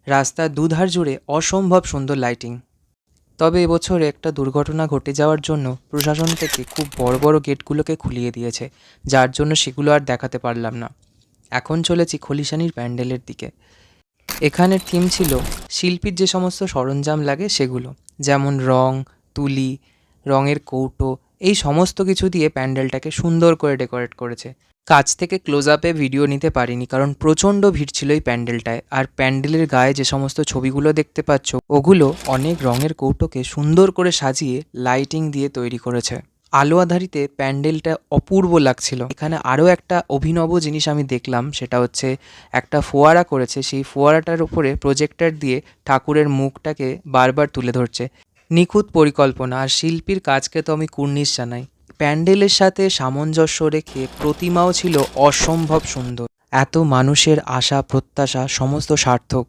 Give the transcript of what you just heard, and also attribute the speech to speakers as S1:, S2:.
S1: রাস্তার দুধার জুড়ে অসম্ভব সুন্দর লাইটিং। তবে এবছরে একটা দুর্ঘটনা ঘটে যাওয়ার জন্য প্রশাসন থেকে খুব বড় বড় গেটগুলোকে খুলিয়ে দিয়েছে, যার জন্য সেগুলো আর দেখাতে পারলাম না। এখন চলেছি খলিশানির প্যান্ডেলের দিকে। এখানের থিম ছিল শিল্পীর যে সমস্ত সরঞ্জাম লাগে সেগুলো, যেমন রং, তুলি, রঙের কৌটো, এই সমস্ত কিছু দিয়ে প্যান্ডেলটাকে সুন্দর করে ডেকোরেট করেছে। কাছ থেকে ক্লোজ আপে ভিডিও নিতে পারিনি, কারণ প্রচণ্ড ভিড় ছিল এই প্যান্ডেলটায়। আর প্যান্ডেলের গায়ে যে সমস্ত ছবিগুলো দেখতে পাচ্ছ, ওগুলো অনেক রঙের কৌটোকে সুন্দর করে সাজিয়ে লাইটিং দিয়ে তৈরি করেছে। আলো আধারিতে প্যান্ডেলটা অপূর্ব লাগছিল। এখানে আরও একটা অভিনব জিনিস আমি দেখলাম, সেটা হচ্ছে একটা ফোয়ারা করেছে। সেই ফোয়ারাটার উপরে প্রজেক্টর দিয়ে ঠাকুরের মুখটাকে বারবার তুলে ধরছে। নিখুঁত পরিকল্পনা আর শিল্পীর কাজকে তো আমি কুর্নিশ জানাই। প্যান্ডেলের সাথে সামঞ্জস্য রেখে প্রতিমাও ছিল অসম্ভব সুন্দর। এত মানুষের আশা প্রত্যাশা সমস্ত সার্থক।